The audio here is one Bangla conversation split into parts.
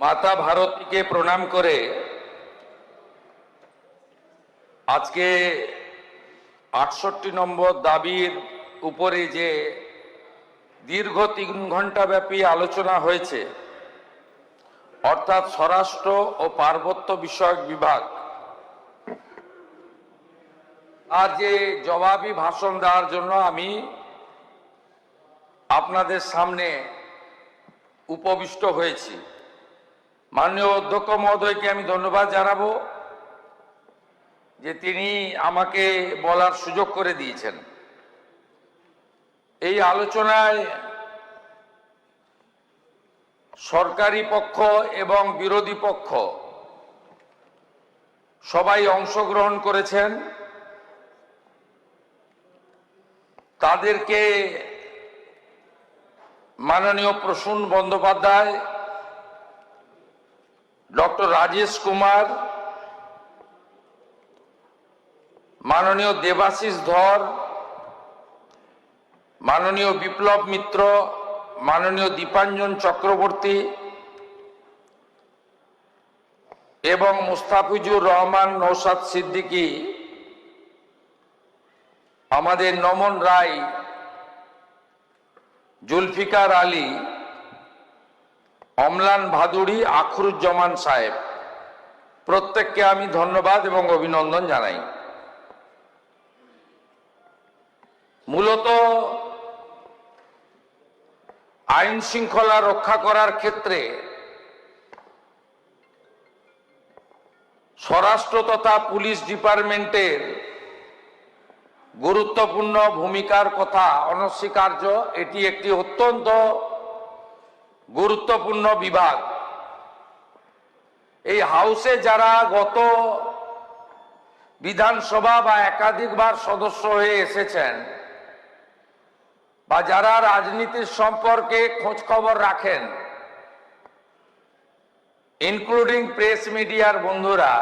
মাতা ভারতীকে প্রণাম করে আজকে ৬৮ নম্বর দাবির উপরে যে দীর্ঘ ৩ ঘন্টা ব্যাপী আলোচনা হয়েছে, অর্থাৎ স্বরাষ্ট্র ও পার্বত্য বিষয়ক বিভাগ আর যে জবাবি ভাষণ দেওয়ার জন্য আমি আপনাদের সামনে উপবিষ্ট হয়েছি। মাননীয় অধ্যক্ষ মহোদয়কে আমি ধন্যবাদ জানাবো যে তিনি আমাকে বলার সুযোগ করে দিয়েছেন। এই আলোচনায় সরকারি পক্ষ এবং বিরোধী পক্ষ সবাই অংশগ্রহণ করেছেন। তাদেরকে মাননীয় প্রসূন বন্দ্যোপাধ্যায়, ডক্টর রাজেশ কুমার, মাননীয় দেবাশিস ধর, মাননীয় বিপ্লব মিত্র, মাননীয় দীপাঞ্জন চক্রবর্তী এবং মুস্তাফিজুর রহমান নওশাদ সিদ্দিকী, আমাদের নমন রায়, জুলফিকার আলী, অমলান ভাদুড়ী, আখরুজ্জামান সাহেব, প্রত্যেককে আমি ধন্যবাদ এবং অভিনন্দন জানাই। মূলত আইন শৃঙ্খলা রক্ষা করার ক্ষেত্রে স্বরাষ্ট্র তথা পুলিশ ডিপার্টমেন্টের গুরুত্বপূর্ণ ভূমিকার কথা অনস্বীকার্য। এটি একটি অত্যন্ত গুরুত্বপূর্ণ বিভাগ। এই হাউসে যারা গত বিধানসভা বা একাধিকবার সদস্য হয়ে এসেছেন বা যারা রাজনীতির সম্পর্কে খোঁজ খবর রাখেন, ইনক্লুডিং প্রেস মিডিয়ার বন্ধুরা,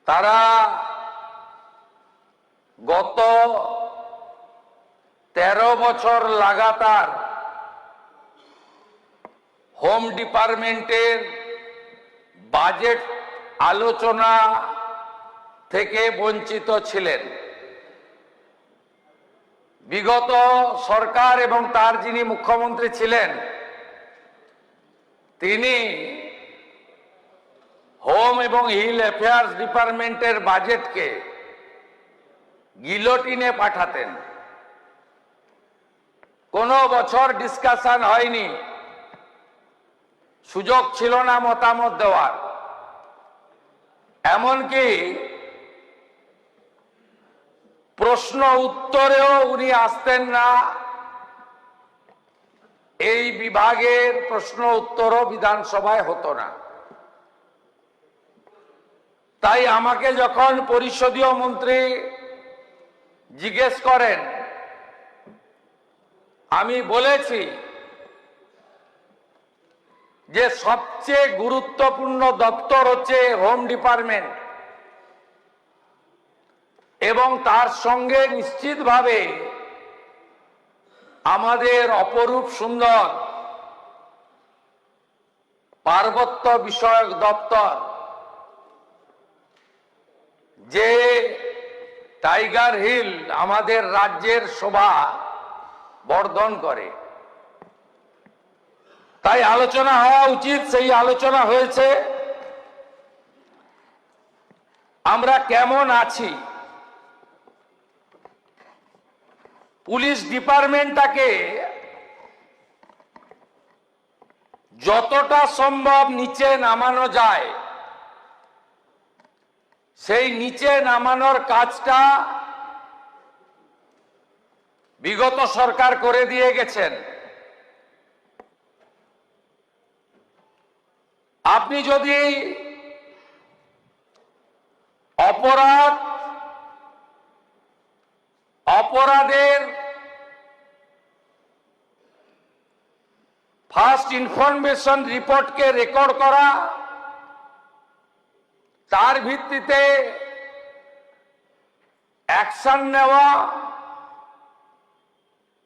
তারা গত 13 বছর লাগাতার হোম ডিপার্টমেন্টের বাজেট আলোচনা থেকে বঞ্চিত ছিলেন। বিগত সরকার এবং তার যিনি মুখ্যমন্ত্রী ছিলেন, তিনি হোম এবং হিল অ্যাফেয়ার্স ডিপার্টমেন্টের বাজেটকে গিলোটিনে পাঠাতেন। কোনো বছর ডিসকাশন হয়নি, সুযোগ ছিল না মতামত দেওয়ার। এমনকি প্রশ্ন উত্তরেও উনি আসতেন না। এই বিভাগের প্রশ্ন উত্তরও বিধানসভায় হতো না। তাই আমাকে যখন পরিষদীয় মন্ত্রী জিজ্ঞেস করেন, আমি বলেছি যে সবচেয়ে গুরুত্বপূর্ণ দপ্তর হচ্ছে হোম ডিপার্টমেন্ট এবং তার সঙ্গে নিশ্চিতভাবে আমাদের অপরূপ সুন্দর পার্বত্য বিষয়ক দপ্তর, যে টাইগার হিল আমাদের রাজ্যের শোভা বর্ধন করে। তাই আলোচনা হওয়া উচিত, সেই আলোচনা হয়েছে। আমরা কেমন আছি, পুলিশ ডিপার্টমেন্টটাকে যতটা সম্ভব নিচে নামানো যায় সেই নিচে নামানোর কাজটা বিগত সরকার করে দিয়ে গেছেন। আপনি যদি অপরাধের ফার্স্ট ইনফরমেশন রিপোর্টকে রেকর্ড করা, তার ভিত্তিতে অ্যাকশন নেওয়া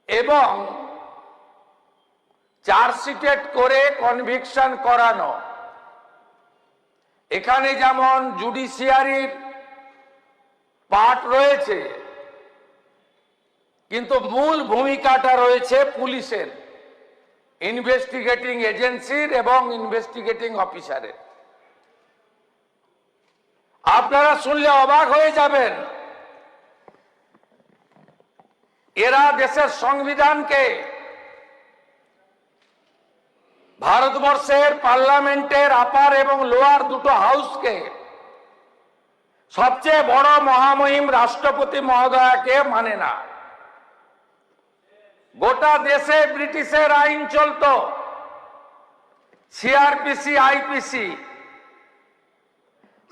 এবং চার্জশিটেড করে কনভিকশন করানো। এখানে যেমন জুডিশিয়ারির পার্ট রয়েছে, কিন্তু মূল ভূমিকাটা রয়েছে পুলিশের, ইনভেস্টিগেটিং এজেন্সির এবং ইনভেস্টিগেটিং অফিসারের। আপনারা শুনলে অবাক হয়ে যাবেন, এরা দেশের সংবিধানকে, ভারতবর্ষের পার্লামেন্টের আপার এবং লোয়ার দুটো হাউসকে, সবচেয়ে বড় মহামহিম রাষ্ট্রপতি মহোদয়কে মানে না। গোটা দেশে ব্রিটিশের আইন চলতো, সিআরপিসি, আইপিসি।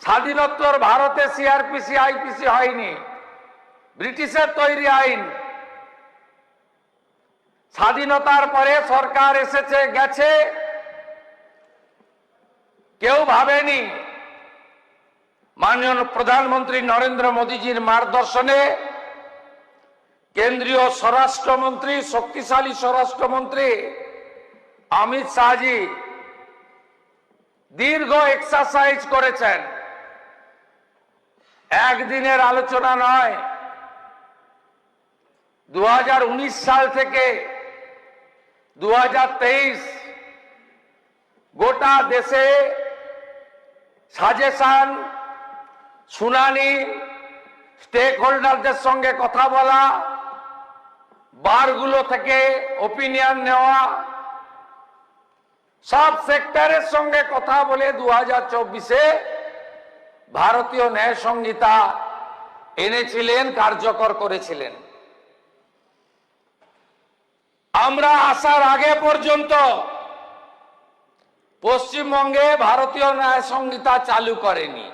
স্বাধীনোত্তর ভারতে সিআরপিসি, আইপিসি হয়নি, ব্রিটিশের তৈরি আইন। স্বাধীনতার পরে সরকার এসেছে গেছে, কেউ ভাবেনি মাননীয় প্রধানমন্ত্রী নরেন্দ্র মোদীজির মার্গদর্শনে কেন্দ্রীয় স্বরাষ্ট্রমন্ত্রী, শক্তিশালী স্বরাষ্ট্রমন্ত্রী অমিত শাহজি দীর্ঘ এক্সারসাইজ করেছেন। একদিনের আলোচনা নয়, 2019 সাল থেকে 2023 গোটা দেশে সাজেশন, শুনানি, স্টেক হোল্ডারদের সঙ্গে কথা বলা, বারগুলো থেকে ওপিনিয়ন নেওয়া, সব সেক্টরের সঙ্গে কথা বলে 2024-এ ভারতীয় ন্যায় সংহিতা এনেছিলেন, কার্যকর করেছিলেন। আমরা আসার আগে পর্যন্ত পশ্চিমবঙ্গে ভারতীয় ন্যায় সংহিতা চালু করেনি।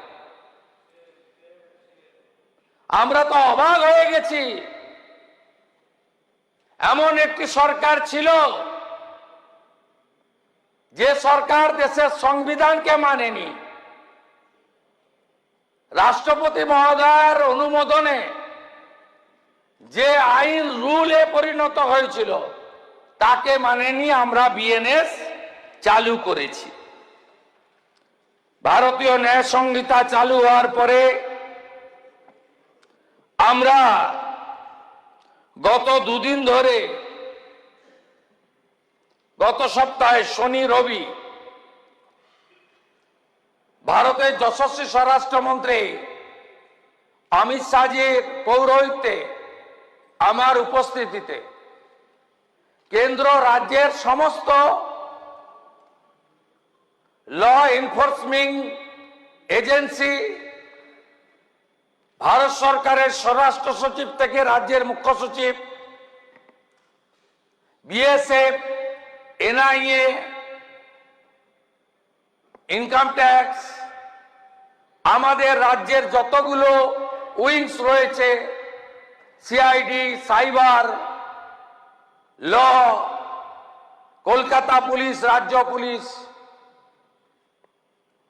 আমরা তো অবাক হয়ে গেছি, এমন একটি সরকার ছিল যে সরকার দেশের সংবিধানকে মানেনি। রাষ্ট্রপতি মহোদয়ের অনুমোদনে যে আইন রুলে পরিণত হয়েছিল তাকে মানেনি। আমরা বিএনএস চালু করেছি। ভারতীয় ন্যায় সংহিতা চালু হওয়ার পরে আমরা গত দুদিন ধরে, গত সপ্তাহে শনি রবি, ভারতের যশস্বী স্বরাষ্ট্রমন্ত্রী অমিত শাহজির পৌরোহিত্যে, আমার উপস্থিতিতে কেন্দ্র রাজ্যের সমস্ত ল এনফোর্সমেন্ট এজেন্সি, ভারত সরকারের স্বরাষ্ট্র সচিব থেকে রাজ্যের মুখ্য সচিব, বিএসএফ, এনআইএ, ইনকাম ট্যাক্স, আমাদের রাজ্যের যতগুলো উইংস রয়েছে, সিআইডি, সাইবার, ল, কলকাতা পুলিশ, রাজ্য পুলিশ,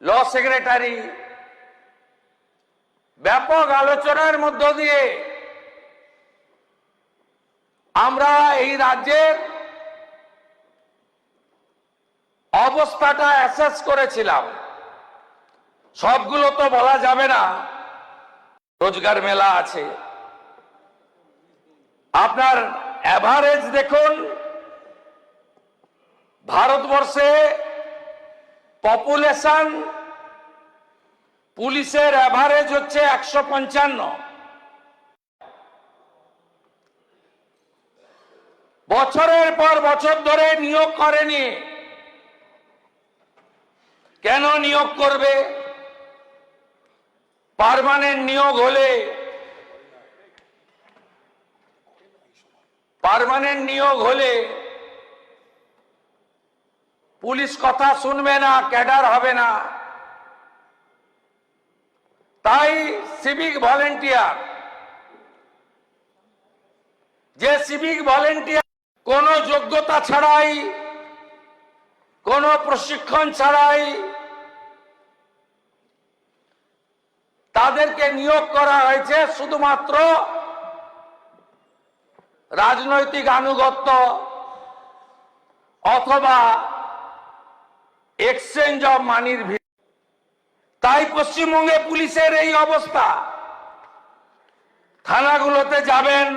ল সেক্রেটারি, ব্যাপক আলোচনার মধ্য দিয়ে আমরা এই রাজ্যের অবস্থাটা অ্যাসেস করেছিলাম। সবগুলো তো বলা যাবে না, রোজগার মেলা আছে। আপনার অ্যাভারেজ দেখুন, ভারতবর্ষে পপুলেশন, পুলিশের অ্যাভারেজ হচ্ছে 155। বছরের পর বছর ধরে নিয়োগ করেনি। কেন নিয়োগ করবে? পার্মানেন্ট নিয়োগ হলে পুলিশ কথা শুনবে না, ক্যাডার হবে না। তাই সিভিক ভলেন্টিয়ার, যে সিভিক ভলেন্টিয়ার কোনো যোগ্যতা ছাড়াই, কোনো প্রশিক্ষণ ছাড়াই তাদেরকে নিয়োগ করা হয়েছে শুধুমাত্র রাজনৈতিক আনুগত্য, অথবা এক্সচেঞ্জ অফ মানির ভিত্তিতে। তাই পশ্চিমবঙ্গে পুলিশের এই অবস্থা। থানাগুলোতে যাবেন,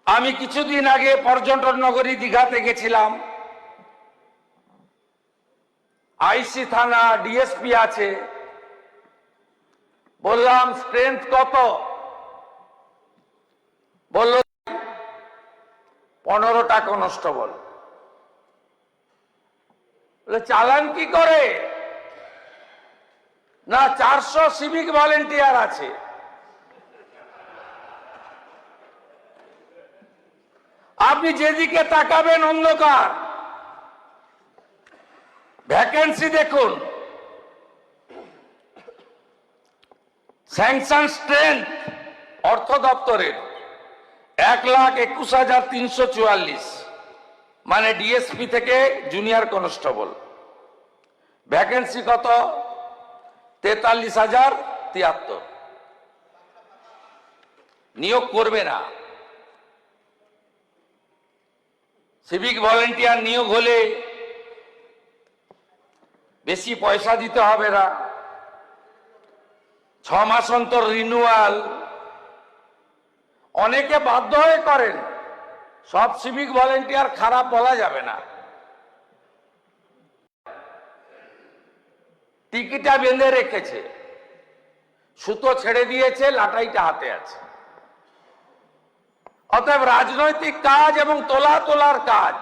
আমি কিছুদিন আগে পর্যটন নগরী দীঘাতে গেছিলাম, আইসি থানা, ডিএসপি আছে, বললাম স্ট্রেংথ কত, বলল 15টা কনস্টেবল। চালান কি করে? না, 400 সিভিক ভলেন্টিয়ার আছে। আপনি যেদিকে তাকাবেন অন্ধকার। ভ্যাকেন্সি দেখুন, স্যাংশন স্ট্রেংথ অর্থ দপ্তরের 1,21,344, মানে ডিএসপি থেকে জুনিয়র কনস্টেবল। ভ্যাকেন্সি কত? 43,073। নিয়োগ করবে না। সিভিক ভলেন্টিয়ার নিয়োগ হলে বেশি পয়সা দিতে হবে না, 6 মাস অন্তর রিনিউয়াল। অনেকে বাধ্য হয়ে করেন, সব সিভিক ভলেন্টিয়ার খারাপ বলা যাবে না। টিকিটা বেঁধে রেখেছে, সুতো ছেড়ে দিয়েছে, লাটাইটা হাতে আছে। অতএব রাজনৈতিক কাজ এবং তোলার কাজ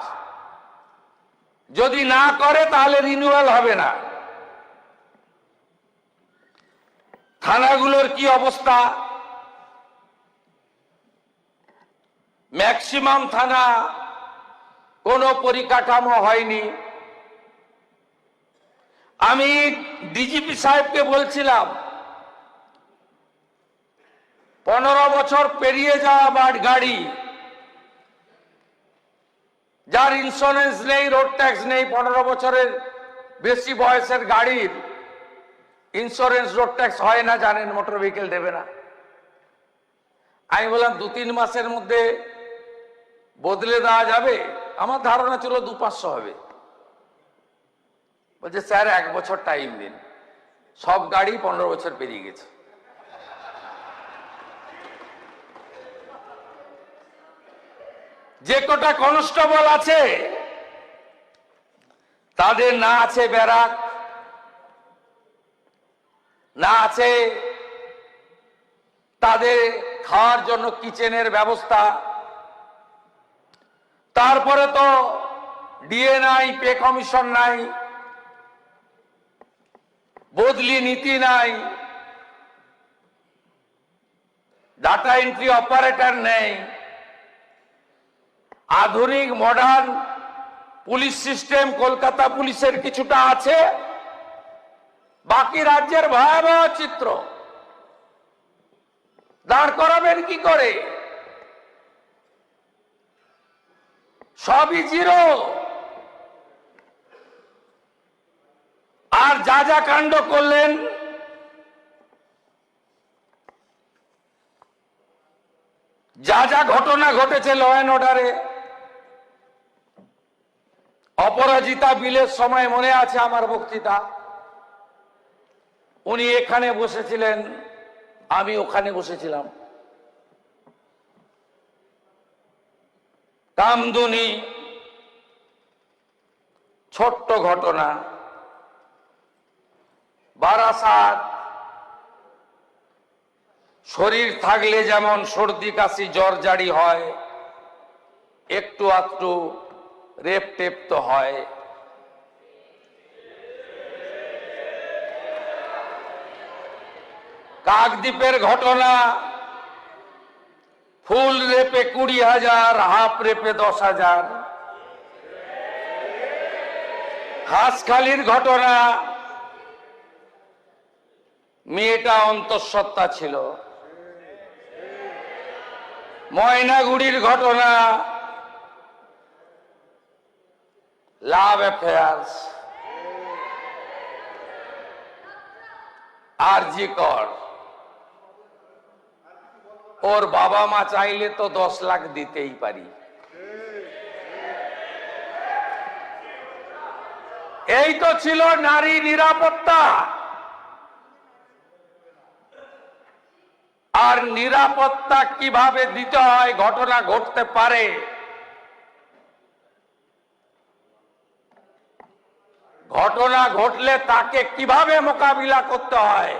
যদি না করে তাহলে রিনিউয়াল হবে না। থানাগুলোর কি অবস্থা? ম্যাক্সিমাম থানা কোনো পরিকাঠামো হয়নি। আমি ডিজিপি সাহেবকে বলছিলাম, 15 বছর পেরিয়ে যাওয়া গাড়ি, যার ইন্স্যুরেন্স নেই, রোড ট্যাক্স নেই, 15 বছরের বেশি বয়সের গাড়ির ইন্স্যুরেন্স, রোড ট্যাক্স হয় না, জানেন, মোটর ভেহিকেল দেবে না। আমি বললাম 2-3 মাসের মধ্যে বদলে দেওয়া যাবে? আমার ধারণা ছিল 200-500 হবে। বলছে স্যার 1 বছর টাইম দিন। সব গাড়ি 15 বছর পেরিয়ে গেছে। যে কটা কনস্টেবল আছে তাদের না আছে ব্যারাক, না আছে তাদের খাওয়ার জন্য কিচেনের ব্যবস্থা। তারপরে তো ডিএ নাই, পে কমিশন নাই, বদলি নীতি নাই, ডাটা এন্ট্রি অপারেটর নেই। আধুনিক মডার্ন পুলিশ সিস্টেম কলকাতা পুলিশের কিছুটা আছে, বাকি রাজ্যের ভয়াবহ চিত্র। দাঁড় করাবেন কি করে? সবই জিরো। আর যা যা কাণ্ড করলেন, যা যা ঘটনা ঘটেছে ল অ্যান্ড অর্ডারে, অপরাজিতা বিলের সময় মনে আছে আমার বক্তৃতা, উনি এখানে বসেছিলেন, আমি ওখানে বসেছিলাম। কামদুনি, ছোট্ট ঘটনা। বারাসাত, শরীর থাকলে যেমন সর্দি কাশি জ্বর জারি হয়, একটু আধটু রেপ টেপ তো হয়। কাকদ্বীপের ঘটনা, ফুল রেপে 20,000, হাফ রেপে 10,000। হাঁসখালির ঘটনা, মেয়েটা অন্তঃসত্ত্বা ছিল। ময়নাগুড়ির ঘটনা, লাভ অ্যাফেয়ার্স। আরজি কর, ওর বাবা মা চাইলে তো 10 লাখ দিতেই পারি। এই তো ছিল নারী নিরাপত্তা। আর নিরাপত্তা কিভাবে দিতে হয়, ঘটনা ঘটতে পারে, ঘটনা ঘটলে তাকে কিভাবে মোকাবিলা করতে হয়,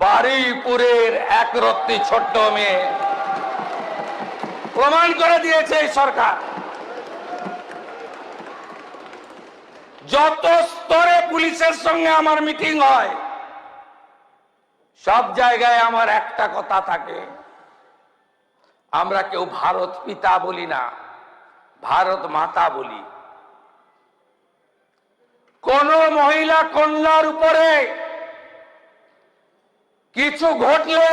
বারুইপুরের একরত্তি ছোট্ট মেয়ে প্রমাণ করে দিয়েছে এই সরকার। যত স্তরে পুলিশের সঙ্গে আমার মিটিং হয়, সব জায়গায় আমার একটা কথা থাকে, আমরা কেউ ভারত পিতা বলি না, ভারত মাতা বলি। কোন মহিলা কন্যার উপরে কিছু ঘটলে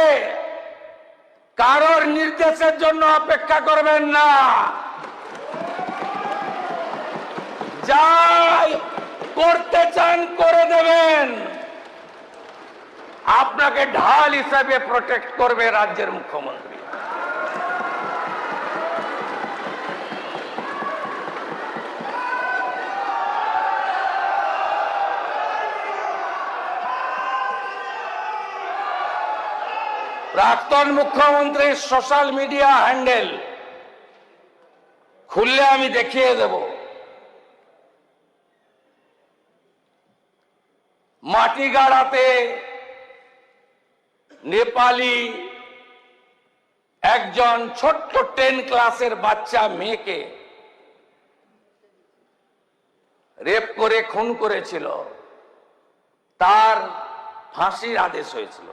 কারোর নির্দেশের জন্য অপেক্ষা করবেন না, যাই করতে চান করে দেবেন। আপনাকে ঢাল হিসেবে প্রোটেক্ট করবে রাজ্যের মুখ্যমন্ত্রী। প্রাক্তন মুখ্যমন্ত্রীর সোশ্যাল মিডিয়া হ্যান্ডেল খুললে আমি দেখিয়ে দেব। মাটিগাড়াতে নেপালি একজন ছোট্ট 10 ক্লাসের বাচ্চা মেয়েকে রেপ করে খুন করেছিল, তার ফাঁসির আদেশ হয়েছিল।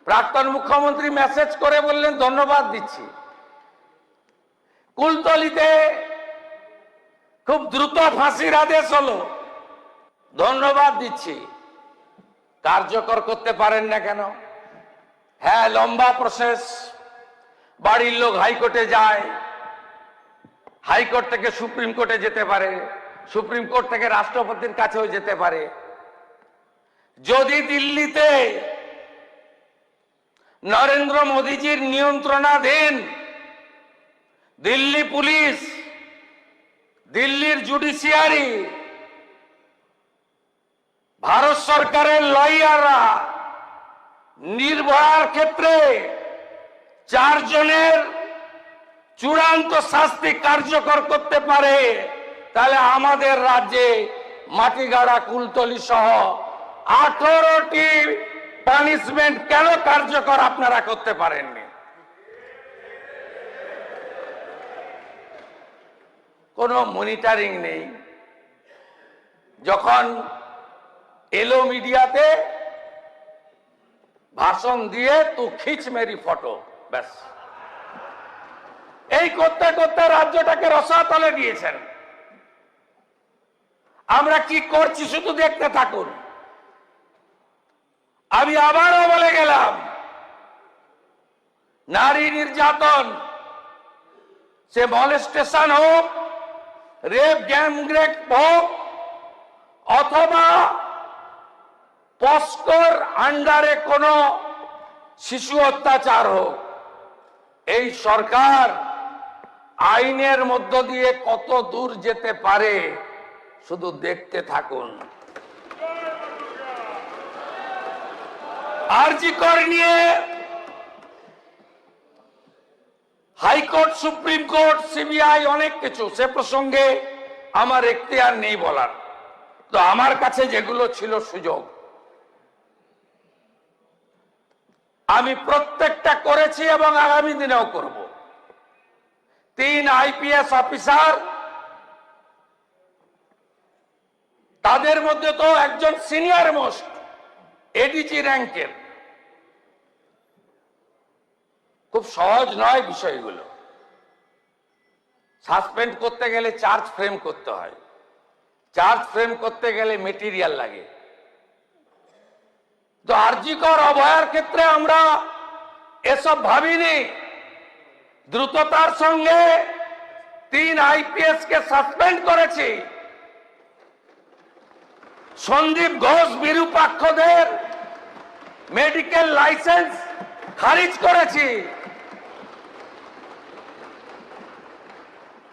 প্রাক্তন মুখ্যমন্ত্রী মেসেজ করে বললেন, ধন্যবাদ দিচ্ছি। কুলতলিতে খুব দ্রুত ফাঁসির আদেশ হলো, ধন্যবাদ দিচ্ছি। কার্যকর করতে পারেন না কেন? হ্যাঁ, লম্বা প্রসেস, বাড়ির লোক হাইকোর্টে যায়, হাইকোর্ট থেকে সুপ্রিম কোর্টে যেতে পারে, সুপ্রিম কোর্ট থেকে রাষ্ট্রপতির কাছেও যেতে পারে। যদি দিল্লিতে নরেন্দ্র মোদীজির নিয়ন্ত্রণাধীন দিল্লি পুলিশ, দিল্লির জুডিশিয়ারি, ভারত সরকারের লয়াররা নির্ভয়ার ক্ষেত্রে 4 জনের চূড়ান্ত শাস্তি কার্যকর করতে পারে, তাহলে আমাদের রাজ্যে মাটিগাড়া, কুলতলি সহ 18টি পানিশমেন্ট কেন কার্যকর আপনারা করতে পারেননি? কোনো মনিটরিং নেই। যখন এলো মিডিয়াতে, ভাষণ দিয়ে তু খিচ মেরি ফটো, ব্যাস। এই করতে করতে রাজ্যটাকে রসাতলে দিয়েছেন। আমরা কি করছি শুধু দেখতে থাকুন। আমি আবারও বলে গেলাম, নারী নির্যাতন, সে মলেস্টেশন হোক, রেপ, গ্যাংরেপ হোক, অথবা পস্কোর আন্ডারে কোনো শিশু অত্যাচার হোক, এই সরকার আইনের মধ্য দিয়ে কত দূর যেতে পারে শুধু দেখতে থাকুন। আরজি কর নিয়ে হাইকোর্ট, সুপ্রিম কোর্ট, সিবিআই অনেক কিছু, সে প্রসঙ্গে আমার এখতিয়ার নেই বলার। তো আমার কাছে যেগুলো ছিল সুযোগ, আমি প্রত্যেকটা করেছি এবং আগামী দিনেও করব। 3 আইপিএস অফিসার, তাদের মধ্যে তো একজন সিনিয়র মোস্ট এডিজি র্যাঙ্কের। খুব সহজ নয় বিষয়গুলো। সাসপেন্ড করতে গেলে চার্জ ফ্রেম করতে হয়, চার্জ ফ্রেম করতে গেলে মেটেরিয়াল লাগে। তো আরজি কর অভয়ার ক্ষেত্রে আমরা এসব ভাবিনি। দ্রুততার সঙ্গে 3 আইপিএস কে সাসপেন্ড করেছি। সন্দীপ ঘোষ, বিরূপাক্ষদের মেডিকেল লাইসেন্স খারিজ করেছি।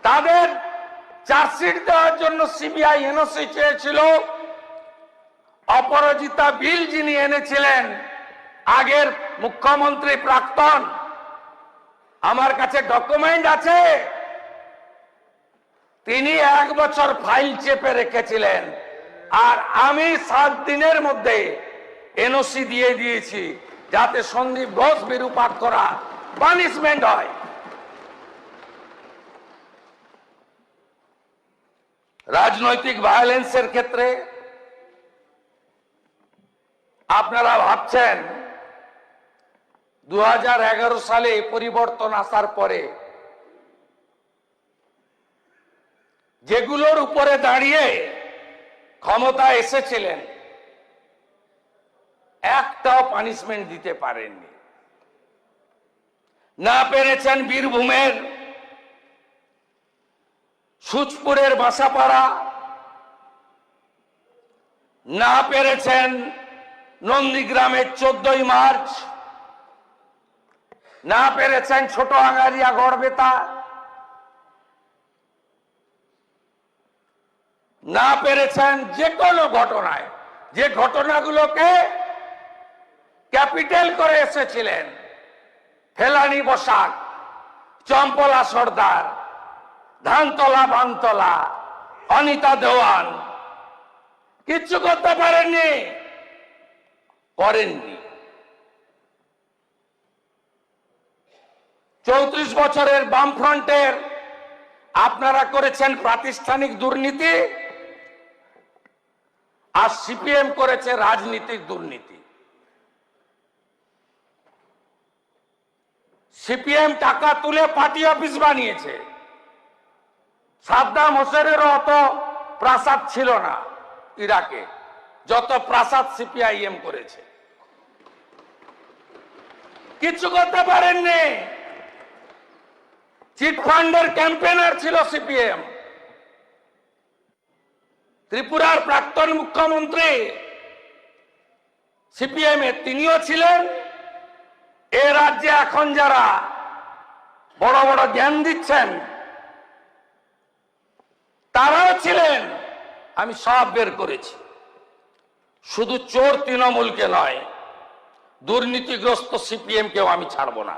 তাদের চার্জশিট দেওয়ার জন্য সিবিআই এনওসি চেয়েছিল। অপরাজিতা বিল যিনি এনেছিলেন, আগের মুখ্যমন্ত্রী প্রাক্তন, আমার কাছে ডকুমেন্ট আছে, তিনি 1 বছর ফাইল চেপে রেখেছিলেন। আর আমি 7 দিনের মধ্যে এনওসি দিয়ে দিয়েছি, যাতে সন্দীপ ঘোষ বিরূপাক করা পানিশমেন্ট হয়। রাজনৈতিক ভায়োলেন্সের ক্ষেত্রে আপনারা ভাবছেন 2011 সালে পরিবর্তন আসার পরে যেগুলোর উপরে দাঁড়িয়ে ক্ষমতা এসেছিলেন, একটাও পানিশমেন্ট দিতে পারেননি। না পেরেছেন বীরভূমের সুচপুরের বাসাপাড়া, না পেরেছেন নন্দীগ্রামের 14ই মার্চ, না পেরেছেন ছোট আঙ্গারিয়া গড়বেতা, না পেরেছেন যে কোনো ঘটনায়, যে ঘটনাগুলোকে ক্যাপিটাল করে এসেছিলেন, ফেলানি বসাক, চম্পলা সর্দার, ধানতলা বানতলা, অনিতা দেওয়ান, কিচ্ছু করতে পারেননি, করেননি। 34 বছরের বামফ্রন্টের আপনারা করেছেন প্রাতিষ্ঠানিক দুর্নীতি, আর সিপিএম করেছে রাজনীতিক দুর্নীতি। সিপিএম টাকা তুলে পার্টি অফিস বানিয়েছে। সাদ্দাম হোসেনেরও অত প্রাসাদ ছিল না ইরাকে, যত প্রাসাদ সিপিআইএম করেছে। কিছু করতে পারেননি। চিটফান্ডের ক্যাম্পেনার ছিল সিপিএম। ত্রিপুরার প্রাক্তন মুখ্যমন্ত্রী সিপিএম এর, তিনিও ছিলেন। এ রাজ্যে এখন যারা বড় বড় জ্ঞান দিচ্ছেন তারাও ছিলেন। আমি সব বের করেছি। শুধু চোর তৃণমূলকে নয়, দুর্নীতিগ্রস্ত সিপিএম কেও আমি ছাড়বো না।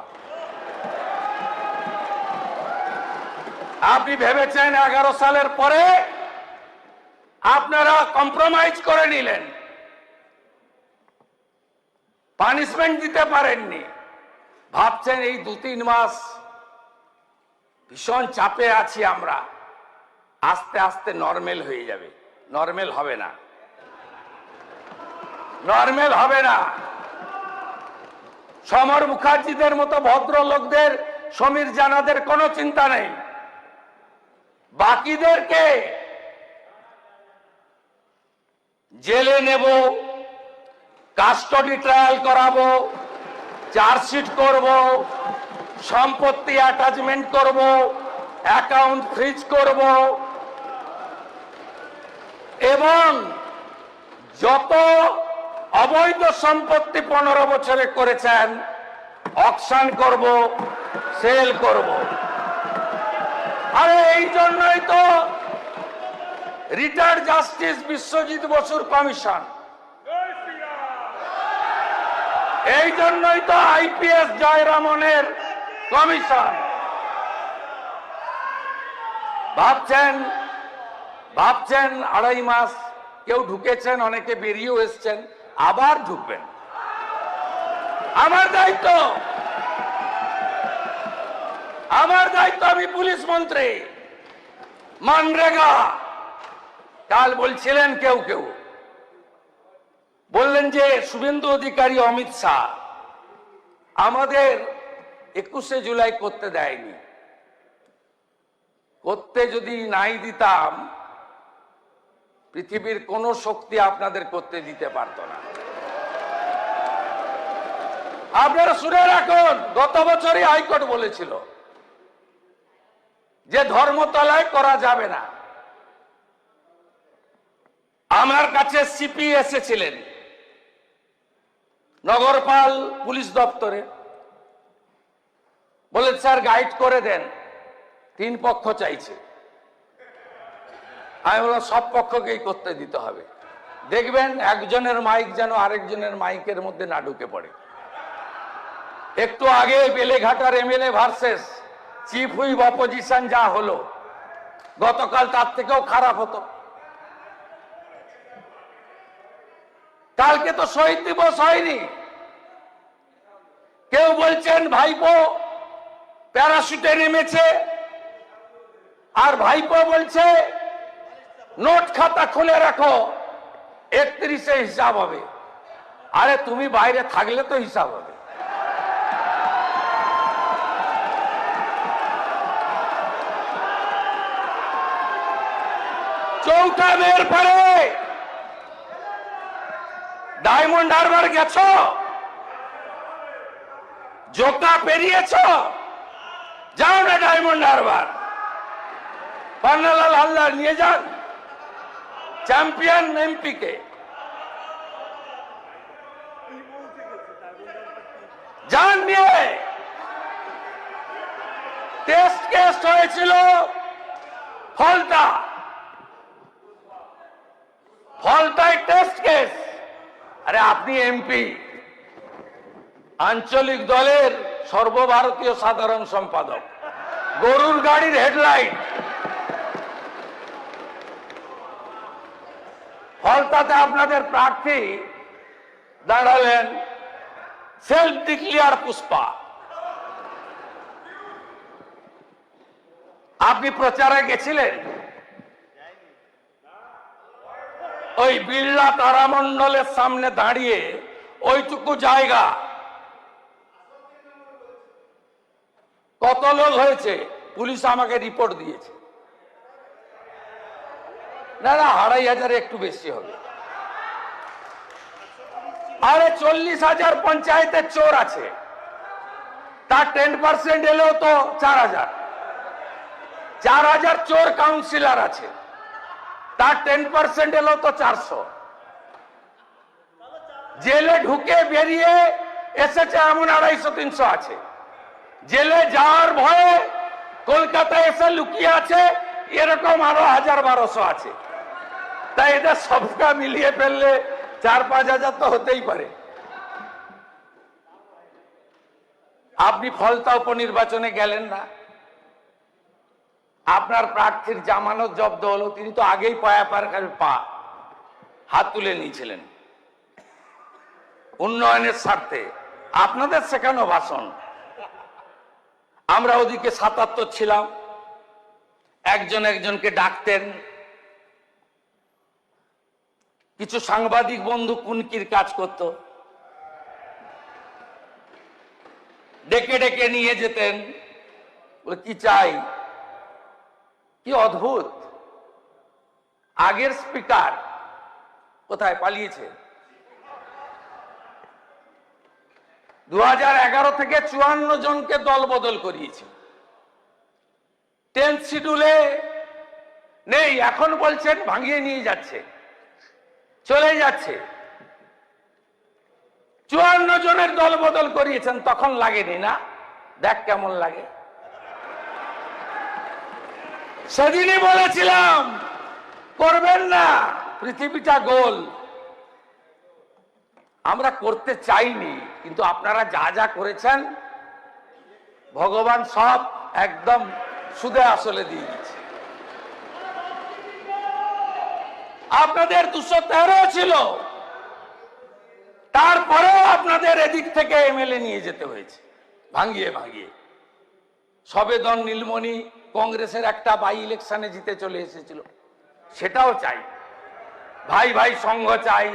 আপনি ভেবেছেন 11 সালের পরে আপনারা কম্প্রোমাইজ করে নিলেন, পানিশমেন্ট দিতে পারেননি। ভাবছেন এই 2-3 মাস ভীষণ চাপে আছি আমরা, আস্তে আস্তে নরমাল হয়ে যাবে। নরমাল হবে না, নরমাল হবে না। সমর মুখার্জিদের মতো ভদ্রলোকদের, সমীর জানাদের কোনো চিন্তা নেই। বাকিদেরকে জেলে নেব, কাস্টডি ট্রায়াল করাবো, চার্জশিট করব, সম্পত্তি অ্যাটাচমেন্ট করব, অ্যাকাউন্ট ফ্রিজ করব, এবং যত অবৈধ সম্পত্তি 15 বছরে করেছেন অকশন করব, সেল করব। আরে এই জন্যই তো রিটায়ার্ড জাস্টিস বিশ্বজিৎ বসুর কমিশন, এই জন্যই তো আইপিএস জয়রামনের কমিশন। ভাবছেন 2.5 মাস কেউ ঢুকেছেন, অনেকে বেরিয়েও এসছেন, আবার ঢুকবেন। আমার দায়িত্ব, আমার দায়িত্ব। আমি পুলিশ মন্ত্রী। মানরেগা, কাল বলছিলেন কেউ কেউ, বললেন যে শুভেন্দু অধিকারী, অমিত শাহ আমাদের 21শে জুলাই করতে দেয়নি। করতে যদি নাই দিতাম, পৃথিবীর কোন শক্তি আপনাদের করতে দিতে পারত না। আপনারা শুনে রাখুন, গত বছরই হাইকোর্ট বলেছিল যে ধর্মতলায় করা যাবে না। আমার কাছে সিপি এসেছিলেন নগরপাল পুলিশ দপ্তরে, বলে স্যার গাইড করে দেন, 3 পক্ষ চাইছে। আমি বললাম সব পক্ষকেই করতে দিতে হবে, দেখবেন একজনের মাইক যেন আরেকজনের মাইকের মধ্যে না ঢুকে পড়ে। একটু আগে বেলেঘাটার MLA versus chief whip opposition যা হলো, গতকাল তার থেকেও খারাপ হতো। কালকে তো শহীদ দিবস হয়নি, কেউ বলছেন ভাইপো প্যারাশুটে নেমেছে, আর ভাইপো বলছে নোট খাতা খুলে রাখো 31-এ হিসাব হবে। আরে তুমি বাইরে থাকলে তো হিসাব হবে। চৌঠা মেয়ের পরে ডায়মন্ড হারবার গেছো, জোকা পেরিয়েছ, যাও না ডায়মন্ড হারবার, পান্নালাল হালদার নিয়ে যান চ্যাম্পিয়ন এমপি কে, যান নিয়ে। টেস্ট কেস হয়েছিল ফলতায় টেস্ট কেস। আরে আপনি এমপি, আঞ্চলিক দলের সর্বভারতীয় সাধারণ সম্পাদক, গরুর গাড়ির হেডলাইট, ফলতাতে আপনাদের প্রার্থী দাঁড়ালেন সেলফ ডিক্লেয়ার পুষ্পা। আপনি প্রচারে গেছিলেন, ওই বিড়লা তারামণ্ডলের সামনে দাঁড়িয়ে ওইটুকু জায়গা কত লোক হয়েছে পুলিশ আমাকে রিপোর্ট দিয়েছে, না 2500 একটু বেশি হবে। আরে 40,000 পঞ্চায়েতের চোর আছে, তার 10% এলেও তো 4000 চোর কাউন্সিলর আছে, তার 10% এলেও তো 400। জেলে ঢুকে বেরিয়ে এসেছে এমন 250-300 আছে, জেলে যাওয়ার ভয়ে কলকাতায় এসে লুকিয়ে আছে এরকম আরো 1000-1200 আছে। তাই এদের সবটা মিলিয়ে ফেললে 4-5 তো হতেই পারে। আপনি ফলতা উপনির্বাচনে গেলেন না, আপনার প্রার্থীর জামানত জব্দ হলো, তিনি তো আগেই হাত তুলে নিয়েছিলেন উন্নয়নের স্বার্থে। আপনাদের শেখানো ভাষণ, আমরা ওদিকে 77 ছিলাম, একজন একজনকে ডাকতেন। কিছু সাংবাদিক বন্ধু কুনকির কাজ করত, ডেকে ডেকে নিয়ে যেতেন, কি চাই। কি অদ্ভুত, আগের স্পিকার কোথায় পালিয়েছে, 2011 থেকে 54 জনকে দল বদল করিয়েছে। 10th শিডিউলে নেই, এখন বলছেন ভাঙিয়ে নিয়ে যাচ্ছে, চলে যাচ্ছে। 54 জনের দল বদল করিয়েছেন, তখন লাগেনি না? দেখ কেমন লাগে। সেদিনই বলেছিলাম করবেন না, পৃথিবীটা গোল। আমরা করতে চাইনি, কিন্তু আপনারা যা যা করেছেন ভগবান সব একদম সুদে আসলে দিয়ে দিচ্ছে। আপনাদের 213 ছিল, তারপরেও আপনাদের এদিক থেকে এমএলএ নিয়ে যেতে হয়েছে ভাঙিয়ে ভাঙিয়ে। সবেদন নীলমণি কংগ্রেসের একটা বাই ইলেকশনে জিতে চলে এসেছিল, সেটাও চাই। ভাই ভাই সংঘ চাই,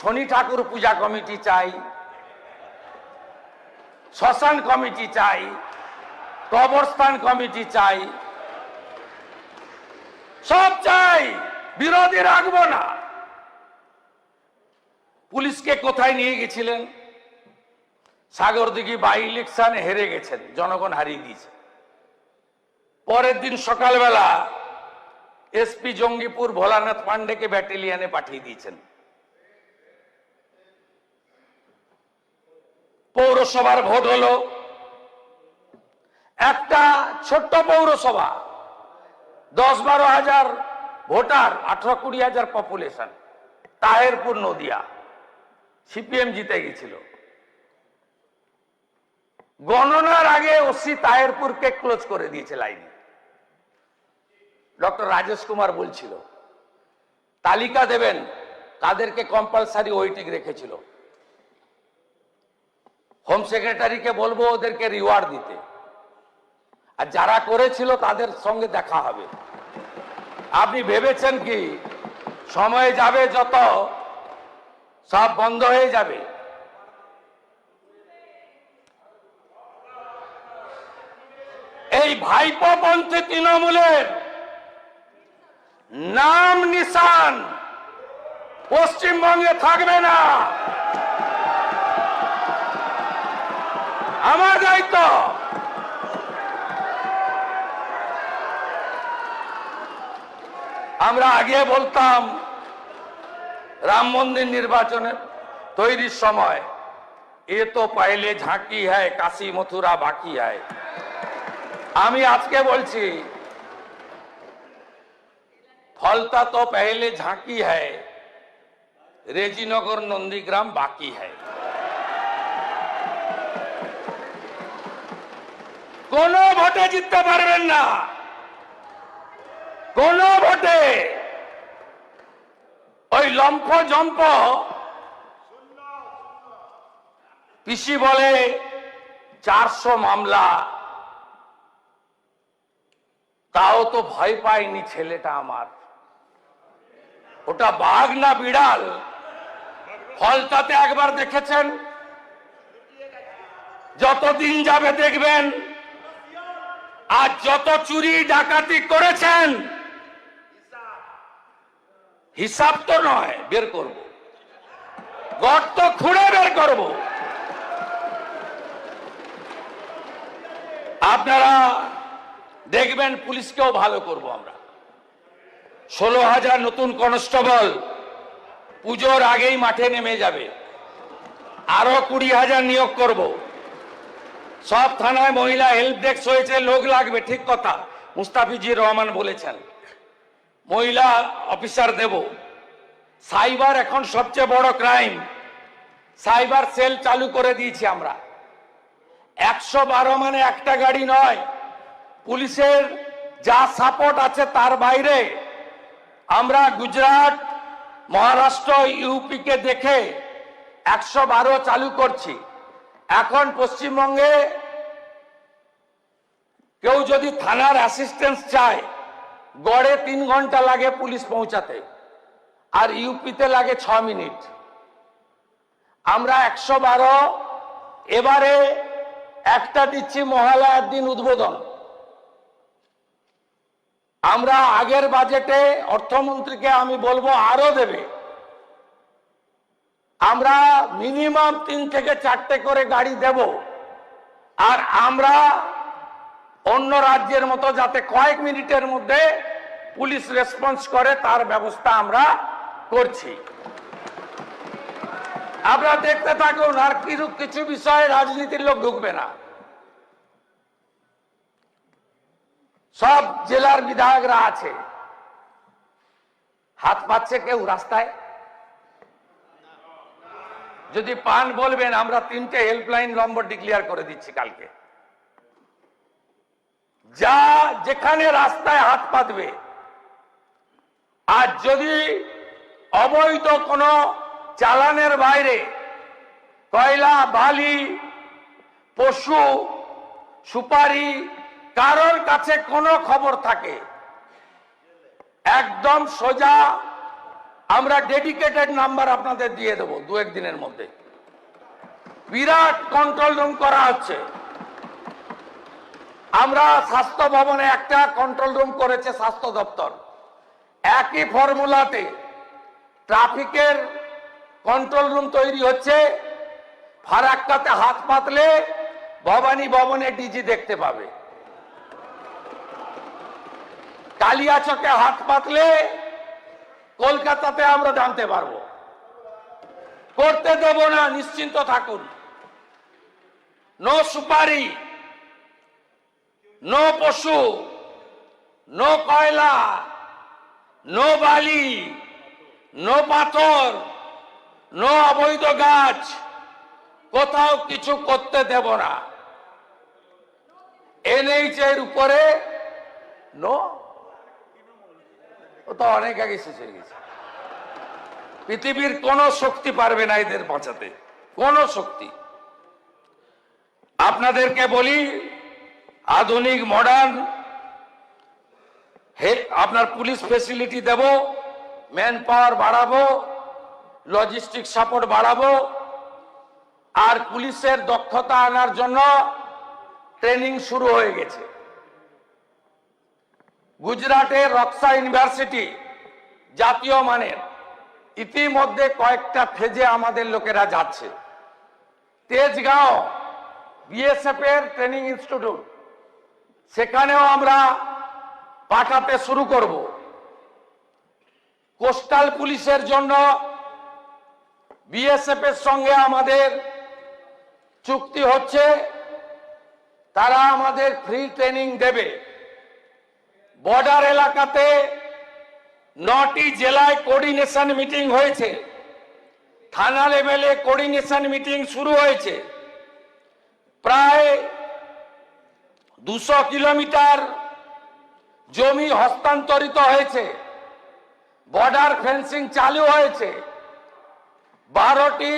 শনি ঠাকুর পূজা কমিটি চাই, শ্মশান কমিটি চাই, কবরস্থান কমিটি চাই, সব চাই, বিরোধী রাখবো না। পুলিশকে কোথায় নিয়ে গেছিলেন? সাগরদিঘি বাই ইলেকশনে হেরে গেছেন, জনগণ হারিয়ে দিয়েছে। পরের দিন সকালবেলা এসপি জঙ্গিপুর ভোলানাথ পান্ডেকে ব্যাটালিয়নে পাঠিয়ে দিয়েছেন। পৌরসভার ভোট হলো, একটা ছোট্ট পৌরসভা, 10-12 হাজার ভোটার, 18-20 হাজার পপুলেশন। তাহেরপুর নদিয়া, সিপিএম জিতে গেছিল। গণনার আগে ওসি তাহেরপুরকে ক্লোজ করে দিয়েছে লাইনে। ডক্টর রাজেশ কুমার বলছিল তালিকা দেবেন কাদেরকে কম্পালসারি ওয়েটিং রেখেছিল। হোম সেক্রেটারিকে বলবো ওদেরকে রিওয়ার্ড দিতে, আর যারা করেছিল তাদের সঙ্গে দেখা হবে। আপনি ভেবেছেন কি সময় যাবে যত সব বন্ধ হয়ে যাবে? এই ভাইপোপন্থী তৃণমূলের নাম নিশান পশ্চিমবঙ্গে থাকবে না। আমার দায়িত্ব। আমরা আগে বলতাম রাম মন্দির নির্বাচনের তৈরির সময়, এ তো পহলে ঝাঁকি হ্যায়, কাশী মথুরা বাকি হ্যায়। আমি আজকে বলছি ফলতা তো পহলে ঝাঁকি হ্যায়, রেজিনগর নন্দীগ্রাম বাকি হ্যায়। কোন ভোটে জিততে পারবেন না, কোন ভোটে। ওই লম্ফ জম্প পিসি বলে 400 মামলা, তাও তো ভয় পায়নি ছেলেটা আমার। ওটা বাঘ না বিড়াল? ফলতাতে একবার দেখেছেন, যতদিন যাবে দেখবেন। আর যত চুরি ডাকাতি করেছেন হিসাব তো নয়, বের করব, গর্ত খুঁড়ে বের করব। আপনারা দেখবেন পুলিশকেও ভালো করব আমরা। 16,000 নতুন কনস্টেবল পুজোর আগেই মাঠে নেমে যাবে। আরো 20,000 নিয়োগ করব। সব থানায় মহিলা হেল্প ডেস্ক হয়েছে, লোক লাগবে, ঠিক কথা মুস্তাফিজুর রহমান বলেছেন। মহিলা অফিসার দেব। সাইবার এখন সবচেয়ে বড় ক্রাইম, সাইবার সেল চালু করে দিয়েছি আমরা। 112 মানে একটা গাড়ি নয়। পুলিশের যা সাপোর্ট আছে তার বাইরে আমরা গুজরাট, মহারাষ্ট্র, ইউপি কে দেখে 112 চালু করছি। এখন পশ্চিমবঙ্গে কেউ যদি থানার অ্যাসিস্ট্যান্স চায়, গড়ে 3 ঘন্টা লাগে পুলিশ পৌঁছাতে, আর ইউপিতে লাগে 6 মিনিট। আমরা 112 এবারে একটা দিচ্ছি মহালয়ার দিন উদ্বোধন। আমরা আগের বাজেটে অর্থমন্ত্রীকে আমি বলবো আরো দেবে। আমরা মিনিমাম 3 থেকে 4টে করে গাড়ি দেব। আর আমরা অন্য রাজ্যের মতো যাতে কয়েক মিনিটের মধ্যে পুলিশ রেসপন্স করে তার ব্যবস্থা আমরা করছি। আপনারা দেখতে থাকুন, আর কিছু বিষয়ে রাজনীতির লোক ঢুকবে না। সব জেলার বিধায়করা আছে, হাত পাচ্ছে কেউ রাস্তায়? যদি পান বলবেন, আমরা 3টে হেল্পলাইন নম্বর ডিক্লেয়ার করে দিচ্ছি কালকে। যা যেখানে রাস্তায় হাত পাতবে, আর যদি অবৈধ কোনো চালানের বাইরে কয়লা, বালি, পশু, সুপারি কারোর কাছে কোনো খবর থাকে, একদম সোজা আমরা ডেডিকেটেড নাম্বার আপনাদের দিয়ে দেবো 2-1 দিনের মধ্যে। বিরাট কন্ট্রোল রুম করা হচ্ছে। আমরা স্বাস্থ্য ভবনে একটা কন্ট্রোল রুম করেছে স্বাস্থ্য দপ্তর। একই ফর্মুলাতে ট্রাফিকের কন্ট্রোল রুম তৈরি হচ্ছে। ফারাক্কাতে হাত পাতলে ভবানী ভবনে ডিজি দেখতে পাবে। কালিয়াচকে হাত পাতলে কলকাতাতে আমরা জানতে পারবো। করতে দেব না, নিশ্চিন্ত থাকুন। নো সুপারি, নো পশু, নো কয়লা, নো বালি, নো পাথর, নো অবৈধ গাছ, কোথাও কিছু করতে দেব না। এনএইচ এর উপরে নো, ও তো অনেক আগে শেষ হয়ে গেছে। পৃথিবীর কোন শক্তি পারবে না এদের বাঁচাতে, কোন শক্তি। আপনাদেরকে বলি, আধুনিক মডার্ন আপনার পুলিশ ফেসিলিটি দেব, ম্যান পাওয়ার বাড়াবো, লজিস্টিক সাপোর্ট বাড়াবো, আর পুলিশের দক্ষতা আনার জন্য ট্রেনিং শুরু হয়ে গেছে। গুজরাটের রক্সা ইউনিভার্সিটি জাতীয় মানের, ইতিমধ্যে কয়েকটা ফেজে আমাদের লোকেরা যাচ্ছে। তেজগাঁও বিএসএফ এর ট্রেনিং ইনস্টিটিউট, সেখানেও আমরা পাঠাতে শুরু করব। কোস্টাল পুলিশের জন্য বিএসএফ এর সঙ্গে আমাদের চুক্তি হচ্ছে, তারা আমাদের ফ্রি ট্রেনিং দেবে। বর্ডার এলাকাতে 9টি জেলায় কোঅর্ডিনেশন মিটিং হয়েছে, থানা লেভেলে কোঅর্ডিনেশন মিটিং শুরু হয়েছে। প্রায় 200 কিলোমিটার জমি হস্তান্তরিত হয়েছে, বর্ডার ফেন্সিং চালু হয়েছে, 12টি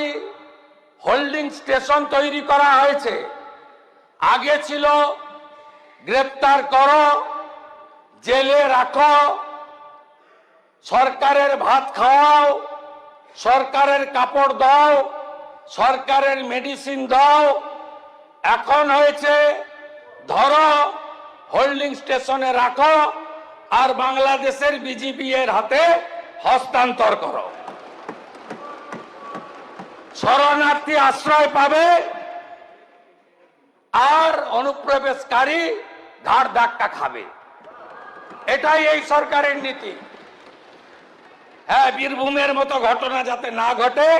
হোল্ডিং স্টেশন তৈরি করা হয়েছে। আগে ছিল গ্রেপ্তার করো, জেলে রাখো, সরকারের ভাত খাওয়াও, সরকারের কাপড় দাও, সরকারের মেডিসিন দাও। এখন হয়েছে ধরো, হোল্ডিং স্টেশনে রাখো, আর বাংলাদেশের বিজিবি এর হাতে হস্তান্তর করো। শরণার্থী আশ্রয় পাবে, আর অনুপ্রবেশকারী ঘাড় ধাক্কা খাবে। এটাই এই সরকারের নীতি। হ্যাঁ, বীরভূমের মতো ঘটনা যাতে না ঘটে,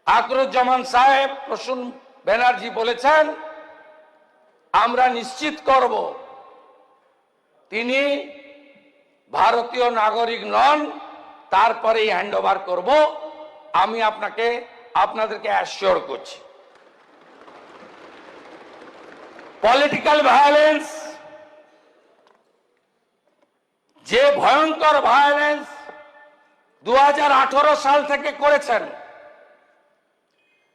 আকরুজ্জামান সাহেব, প্রসূন ব্যানার্জি বলেছেন, আমরা নিশ্চিত করব তিনি ভারতীয় নাগরিক নন, তারপরেই হ্যান্ড ওভার করব। আমি আপনাদেরকে অ্যাসিওর করছি। পলিটিক্যাল ভায়োলেন্স, যে ভয়ঙ্কর ভায়োলেন্স 2018 সাল থেকে করেছেন,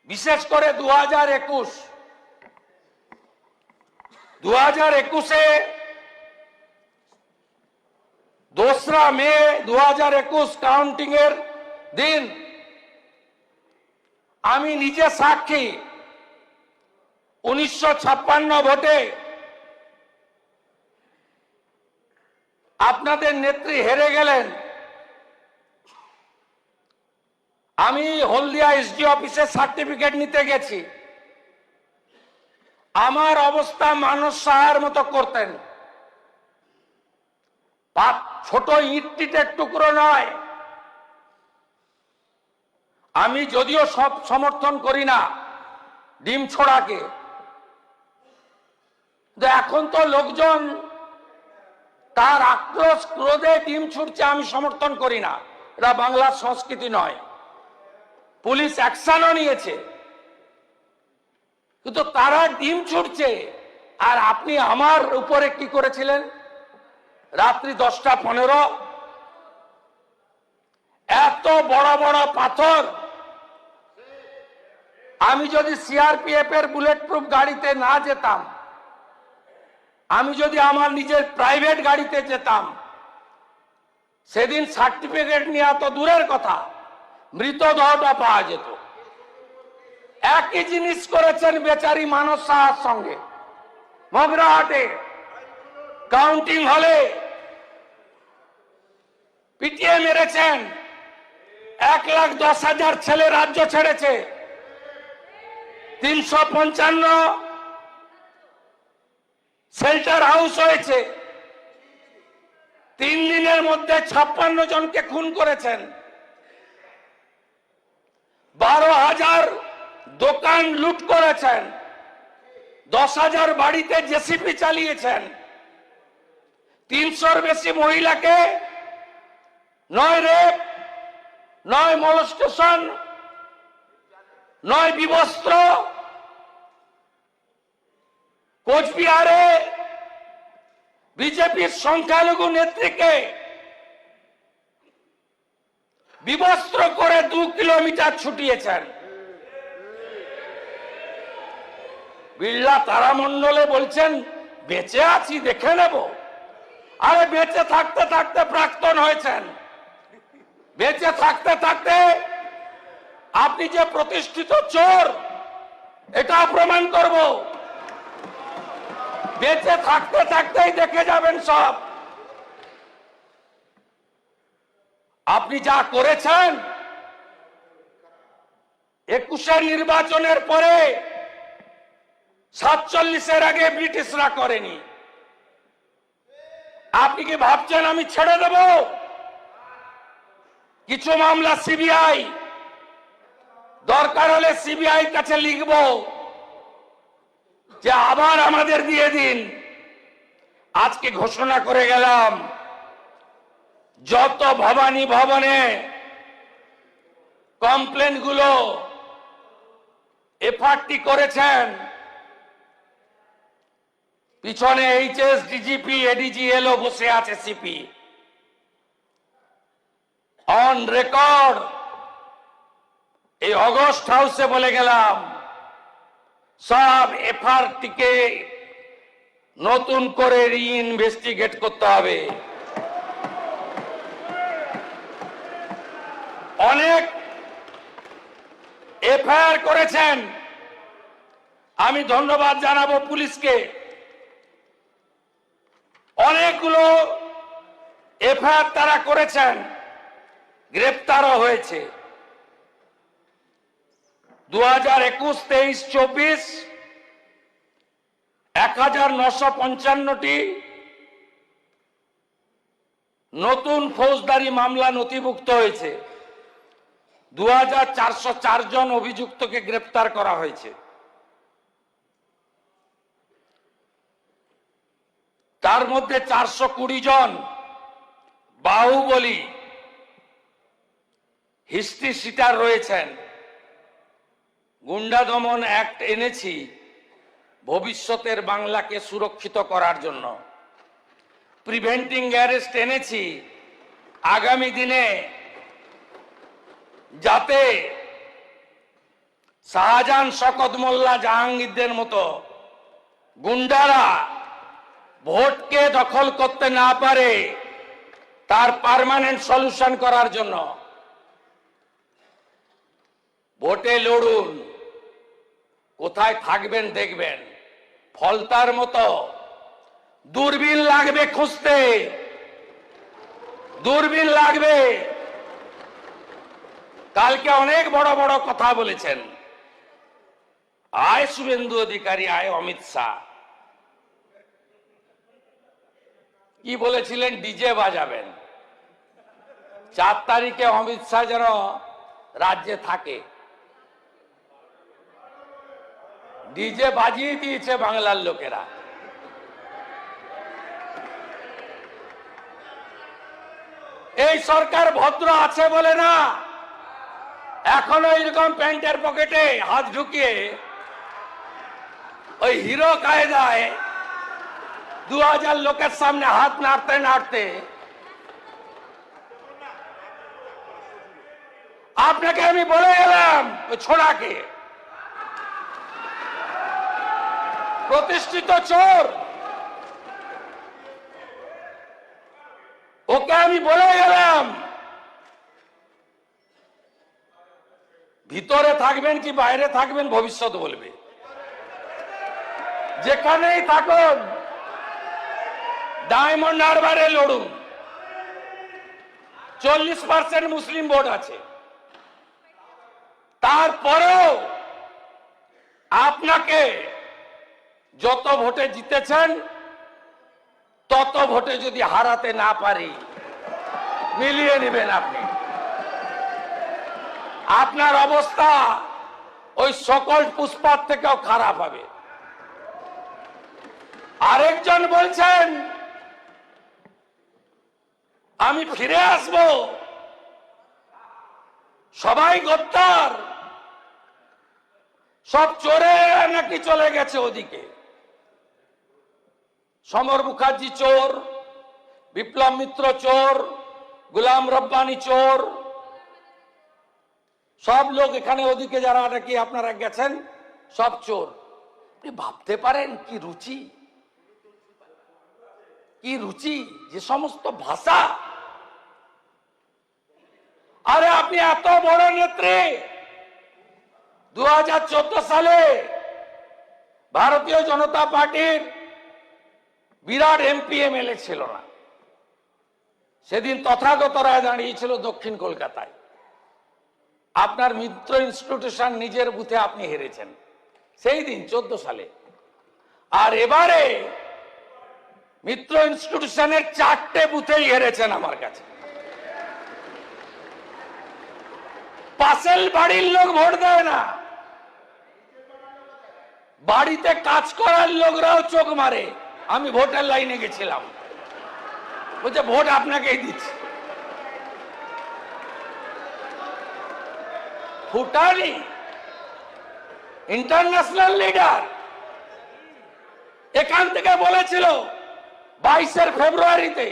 বিশেষ করে 2021-এ 2রা মে 2021 কাউন্টিং এর দিন আমি নিজে সাক্ষী। 1956 ভোটে আপনাদের নেত্রী হেরে গেলেন। আমি হলদিয়া এসডি অফিসে সার্টিফিকেট নিতে গেছি। আমার অবস্থা মানস সাহার মতো করতেন। ছোট ইট টিটের টুকরো নয়। আমি যদিও সব সমর্থন করি না ডিম ছোড়াকে, এখন তো লোকজন তার আক্রোশ ক্রোধে ডিম ছুটছে, আমি সমর্থন করি না। এটা বাংলার সংস্কৃতি নয়। পুলিশ অ্যাকশনও নিয়েছে, কিন্তু তারা ডিম ছুটছে। আর আপনি আমার উপরে কি করেছিলেন? রাত্রি 10টা 15 এত বড় বড় পাথর। আমি যদি সিআরপিএফ এর বুলেট প্রুফ গাড়িতে না যেতাম, আমি যদি আমার নিজের প্রাইভেট গাড়িতে যেতাম, সেদিন সার্টিফিকেট নেওয়া তো দূরের কথা, মৃতদেহটা পাওয়া যেত। একই জিনিস করেছেন বেচারি মানস সাহার সঙ্গে। মগরাহাটে কাউন্টিং হলে পিটিয়ে মেরেছেন। 1,10,000 ছেলে রাজ্য ছেড়েছে। 355 শেল্টার হাউস হয়েছে। 3 দিনের মধ্যে 56 জনকে খুন করেছেন। 12,000 দোকান লুট করেছেন। 10,000 বাড়িতে জেসিপি চালিয়েছেন। 300-র বেশি মহিলাকে নয় রেপ, নয় মলস্টেশন, নয় বিবস্ত্র, কোচবিহারে বিজেপির সংখ্যালঘু নেত্রীকে বিবস্ত্র করে 2 কিলোমিটার ছুটিয়েছেন। বিড়লা তারামণ্ডলে বলছেন বেঁচে আছি, দেখে নেব। আরে বেঁচে থাকতে থাকতে প্রাক্তন হয়েছেন, বেঁচে থাকতে থাকতে আপনি যে প্রতিষ্ঠিত চোর এটা প্রমাণ করব। বেঁচে থাকতে থাকতেই দেখে যাবেন সব। আপনি যা করেছেন 21-এর নির্বাচনের পরে 47-এর আগে ব্রিটিশরা করেনি। আপনি কি ভাবছেন আমি ছেড়ে দেব? কিছু মামলা সিবিআই, দরকার হলে সিবিআই কাছে লিখব যে আবার আমাদের দিয়ে দিন। আজকে ঘোষণা করে গেলাম যত ভবানী ভবনে কমপ্লেন গুলো এফআরটি করেছেন, পিছনে এইচএস, ডিজিপি, এডিজি এলো বসে আছে, সিপি অন রেকর্ড এই অগস্ট হাউসে বলে গেলাম সব এফআরটিকে নতুন করে রিইনভেস্টিগেট করতে হবে। অনেক এফআইআর করেছেন, আমি ধন্যবাদ জানাবো পুলিশকে। অনেকগুলো এফআইআর তারা করেছেন, গ্রেপ্তারও হয়েছে। 2021, 23, 24 1955টি নতুন ফৌজদারি মামলা নথিভুক্ত হয়েছে। 2404 জন অভিযুক্তকে গ্রেপ্তার করা হয়েছে। তার মধ্যে 420 জন বাহুবলী হিস্ট্রি শিটার রয়েছেন। গুন্ডা দমন অ্যাক্ট এনেছি ভবিষ্যতের বাংলাকে সুরক্ষিত করার জন্য। প্রিভেন্টিং অ্যারেস্ট এনেছি আগামী দিনে যাতে শাহজাহান, শকত মোল্লা, জাহাঙ্গীরদের মতো গুন্ডারা ভোটকে দখল করতে না পারে, তার পার্মানেন্ট সলিউশন করার জন্য। ভোটে লড়ুন, কোথায় থাকবেন দেখবেন। ফলতার মতো দূরবীন লাগবে খুঁজতে, দূরবীন লাগবে। কালকে অনেক বড় বড় কথা বলেছেন, আয় শুভেন্দু অধিকারী, আয় অমিত শাহ। কি বলেছিলেন? ডিজে বাজাবেন। 4 তারিখে অমিত শাহ যেন রাজ্যে থাকে। ডিজে বাজিয়ে দিয়েছে বাংলার লোকেরা। এই সরকার ভদ্র আছে বলে না, এখনো এরকম প্যান্টের পকেটে হাত ঢুকিয়ে ওই হিরো কায়দায় 2000 লোকের সামনে হাত নাড়তে নাড়তে। আপনাকে আমি বলে গেলাম ওই ছোড়াকে, প্রতিষ্ঠিত চোর, ওকে আমি বলে গেলাম ভিতরে থাকবেন কি বাইরে থাকবেন ভবিষ্যৎ বলবে। যেখানেই থাকুন ডায়মন্ড হারবারে লড়ুন। 40% মুসলিম ভোট আছে, তারপরেও আপনাকে যত ভোটে জিতেছেন তত ভোটে যদি হারাতে না পারি, মিলিয়ে নেবেন আপনি। আপনার অবস্থা ওই সকল পুষ্পার থেকেও খারাপ হবে। আরেকজন বলছেন আমি ফিরে আসব, সবাই গদ্দার, সব চোরে নাকি চলে গেছে ওদিকে। সমর মুখার্জি চোর, বিপ্লব মিত্র চোর, গুলাম রব্বানি চোর, সব লোক এখানে ওদিকে যারা নাকি আপনারা গেছেন সব চোর। আপনি ভাবতে পারেন কি রুচি, কি রুচি, যে সমস্ত ভাষা। আরে আপনি এত বড় নেত্রী, 2014 সালে ভারতীয় জনতা পার্টির বিরাট এমপি এমএলএ ছিল না, সেদিন তথাগত রায় দাঁড়িয়েছিল দক্ষিণ কলকাতায়। আপনার মিত্র ইনস্টিটিউশন নিজের বুথে আপনি হেরেছেন সেই দিন 14 সালে। আর এবারে মিত্র ইনস্টিটিউশনের 4টে বুথেই হেরেছেন আমার কাছে। পাশের বাড়ির লোক ভোট দেয় না, বাড়িতে কাজ করার লোকরাও চোখ মারে। আমি ভোটের লাইনে গেছিলাম, বলছে ভোট আপনাকেই দিচ্ছি। ফুটানি ইন্টারন্যাশনাল লিডার এখান থেকে বলেছিল 22 ফেব্রুয়ারিতে,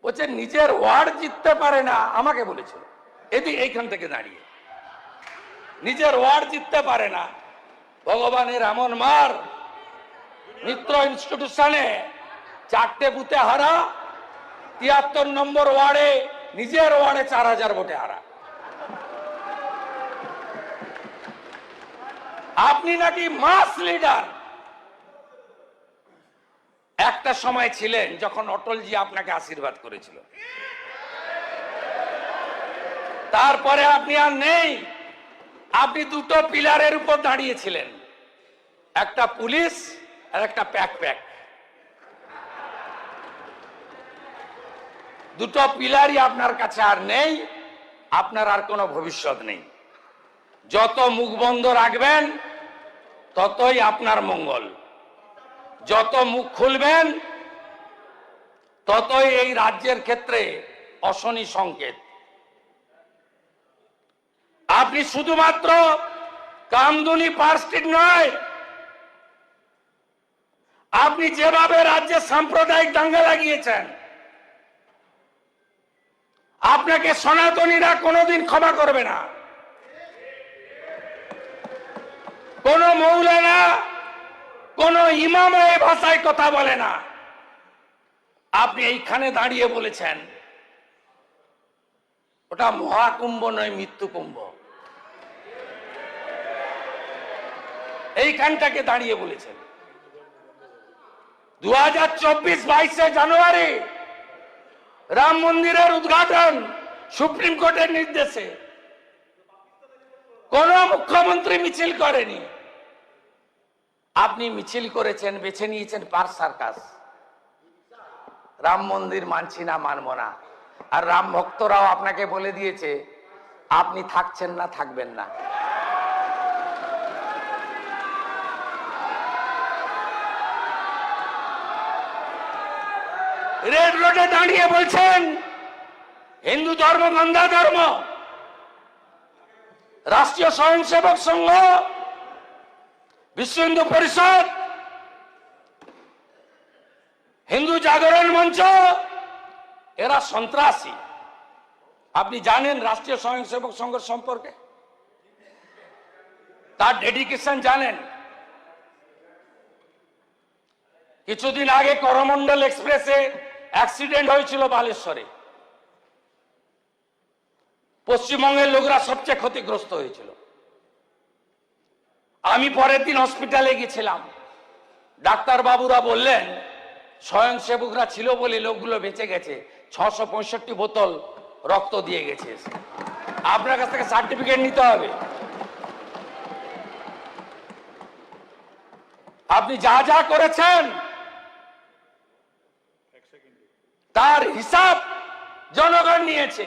বলছে নিজের ওয়ার্ড জিততে পারে না, আমাকে বলেছিল এইখান থেকে দাঁড়িয়ে নিজের ওয়ার্ড জিততে পারে না। ভগবানের এমন মার, মিত্র ইনস্টিটিউশনে 4টে বুথে হারা, 73 নম্বর ওয়ার্ডে নিজের ওয়ার্ডে 4000 ভোটে হারা। আপনি নাকি মাস লিডার। একটা সময় ছিলেন যখন অটলজি আপনাকে আশীর্বাদ করেছিল, তারপরে আপনি আর নেই। আপনি দুটো পিলারের উপর দাঁড়িয়েছিলেন, একটা পুলিশ আর একটা প্যাক। দুটো পিলারই আপনার কাছে আর নেই, আপনার আর কোনো ভবিষ্যৎ নেই। যত মুখ বন্ধ রাখবেন ততই আপনার মঙ্গল, যত মুখ খুলবেন ততই এই রাজ্যের ক্ষেত্রে অশনি সংকেত। আপনি শুধুমাত্র কামদুনি পার্ক স্ট্রিট নয়, আপনি যেভাবে রাজ্যে সাম্প্রদায়িক দাঙ্গা লাগিয়েছেন, আপনাকে সনাতনীরা কোনোদিন ক্ষমা করবে না। কোন মৌলানা, কোন ইমাম এই ভাষায় কথা বলে না। আপনি এইখানে দাঁড়িয়ে বলেছেন ওটা মহাকুম্ভ নয়, মৃত্যু কুম্ভ। এইখানটাকে দাঁড়িয়ে বলেছেন। 2024 22 জানুয়ারি রাম মন্দিরের উদ্ঘাটন সুপ্রিম কোর্টের নির্দেশে। কোন মুখ্যমন্ত্রী মিছিল করেনি, আপনি মিছিল করেছেন, বেছে নিয়েছেন পার্ক সার্কাস। রাম মন্দির মানছি না, মানব না। আর রাম ভক্তরাও আপনাকে বলে দিয়েছে আপনি থাকছেন না, থাকবেন না। রেড রোডে দাঁড়িয়ে বলছেন হিন্দু ধর্ম গন্ধা ধর্ম। রাষ্ট্রীয় স্বয়ংসেবক সংঘ, বিশ্ব হিন্দু পরিষদ, হিন্দু জাগরণ মঞ্চ এরা সন্ত্রাসী। আপনি জানেন রাষ্ট্রীয় স্বয়ংসেবক সংঘ সম্পর্কে, তার ডেডিকেশন জানেন। কিছুদিন আগে করমণ্ডল এক্সপ্রেসে অ্যাক্সিডেন্ট হয়েছিল বালেশ্বরে, পশ্চিমবঙ্গের লোকরা সবচেয়ে ক্ষতিগ্রস্ত হয়েছিল। আমি পরের দিন হসপিটালে গেছিলাম, ডাক্তার বাবুরা বললেন স্বয়ংসেবকরা ছিল বলে লোকগুলো বেঁচে গেছে, 665 বোতল রক্ত দিয়ে গেছে। আপনার কাছ থেকে সার্টিফিকেট নিতে হবে। আপনি যা যা করেছেন তার হিসাব জনগণ নিয়েছে।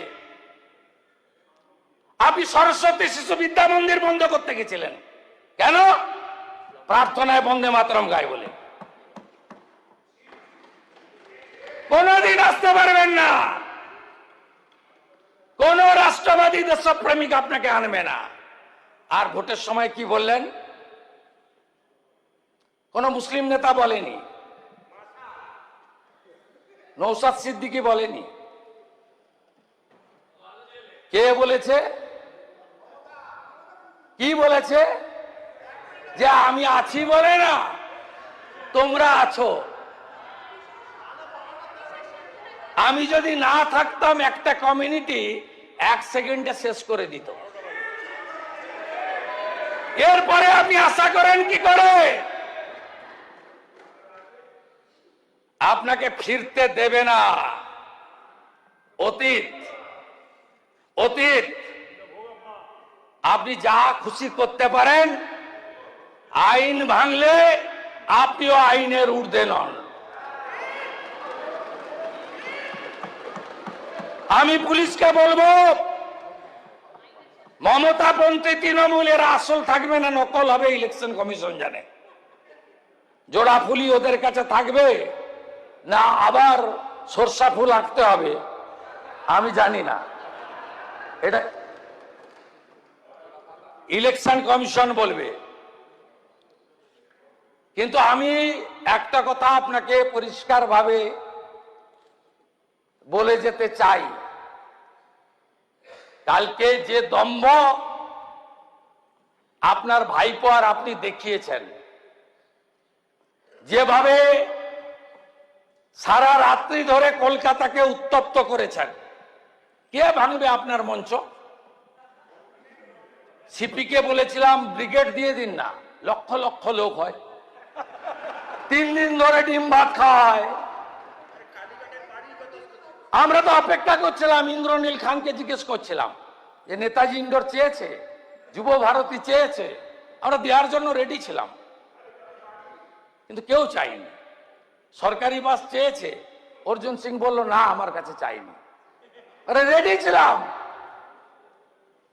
আপনি সরস্বতী শিশু বিদ্যা মন্দির বন্ধ করতে গেছিলেন কেন? প্রার্থনায় বন্দে মাতরম গায় বলে। কোনদিন আসতে পারবেন না। কোন রাষ্ট্রবাদী দেশপ্রেমিক আপনাকে আনবে না। আর ভোটের সময় কি বললেন? কোন মুসলিম নেতা বলেনি, নওশাদ সিদ্দিকী বলেনি, কে বলেছে? কি বলেছে? যে আমি আছি বলে না, তোমরা আছো। আমি যদি না থাকতাম একটা কমিউনিটি 1 সেকেন্ডে শেষ করে দিত। এরপরে আপনি আশা করেন কি করে? আপনাকে ফিরতে দেবে না অতীত। অতীত আপনি যা খুশি করতে পারেন, আইন ভাঙলে আপনিও আইনের ঊর্ধ্বে নন। আমি পুলিশকে বলবো, মমতাপন্থী তৃণমূলের আসল থাকবে না নকল হবে ইলেকশন কমিশন জানে। জোড়া ফুলি ওদের কাছে থাকবে না আবার সরষা ফুল আঁকতে হবে আমি জানি না, এটা ইলেকশন কমিশন বলবে। কিন্তু আমি একটা কথা আপনাকে পরিষ্কারভাবে বলে যেতে চাই, কালকে যে দম্ভ আপনার ভাইপো আর আপনি দেখিয়েছেন, যেভাবে সারা রাত্রি ধরে কলকাতাকে উত্তপ্ত করেছেন, কে ভাঙবে আপনার মঞ্চ? সিপিকে বলেছিলাম ব্রিগেড দিয়ে দিন না, লক্ষ লক্ষ লোক হয়, 3 দিন ধরে ডিম ভাত খায়। আমরা তো অপেক্ষা করছিলাম, ইন্দ্রনীল খানকে জিজ্ঞেস করছিলাম যে নেতাজি ইন্ডোর চেয়েছে, যুব ভারতী চেয়েছে, আমরা দেওয়ার জন্য রেডি ছিলাম, কিন্তু কেউ চাইনি। সরকারি বাস চেয়েছে, অর্জুন সিং বলল না আমার কাছে চাইনি। আরে রেডি ছিলাম।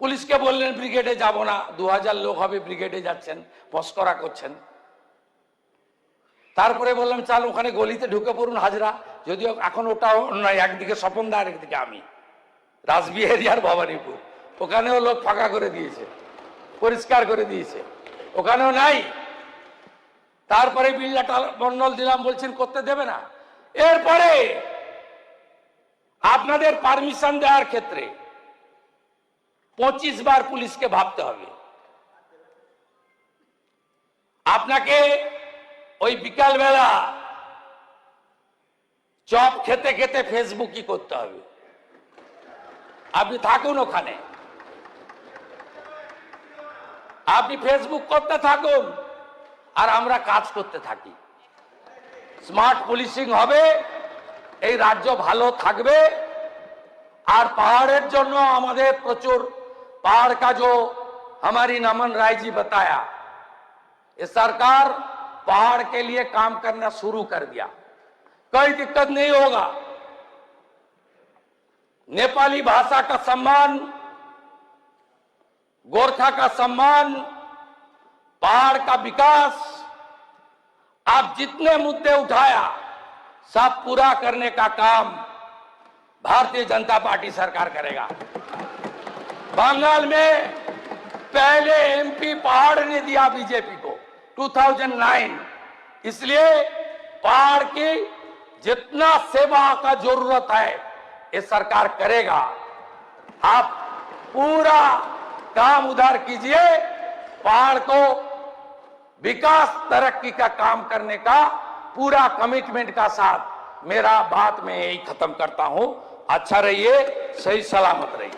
পুলিশকে বললেন ব্রিগেডে যাব না, 2000 লোক হবে, ব্রিগেডে যাচ্ছেন, মস্করা করছেন। তারপরে বললাম চাল ওখানে গলিতে ঢুকে পড়ুন হাজরা, যদিও এখন ওটা নয়, একদিকে স্বপনদা আর একদিকে আমি, রাসবিহারী আর ভবানীপুর, ওখানেও লোক ফাঁকা করে দিয়েছে, পরিষ্কার করে দিয়েছে, ওখানেও নাই। তারপরে বিল্লাটা মন্ডল দিলাম, বলছেন করতে দেবে না। এরপরে আপনাদের পারমিশন দেওয়ার ক্ষেত্রে 25 বার পুলিশকে ভাবতে হবে। আপনাকে ওই বিকালবেলা চপ খেতে খেতে ফেসবুকই করতে হবে। আপনি থাকুন ওখানে, আপনি ফেসবুক করতে থাকুন আর আমরা কাজ করতে থাকি। স্মার্ট পুলিশিং হবে, এই রাজ্য ভালো থাকবে। আর पहाड़ের জন্য আমাদের প্রচুর पहाड़ का जो हमारी नमन राय जी बताया, ये सरकार पहाड़ के लिए काम करना शुरू कर दिया, कोई दिक्कत नहीं होगा। नेपाली भाषा का सम्मान, गोरखा का सम्मान, पहाड़ का विकास, आप जितने मुद्दे उठाया सब पूरा करने का काम भारतीय जनता पार्टी सरकार करेगा। बंगाल में पहले एमपी पहाड़ ने दिया बीजेपी को 2009, इसलिए पहाड़ की जितना सेवा का जरूरत है ये सरकार करेगा। आप पूरा काम उधार कीजिए, पहाड़ को विकास तरक्की का काम करने का पूरा कमिटमेंट का साथ मेरा बात में यही खत्म करता हूं। अच्छा रहिए, सही सलामत रहिए।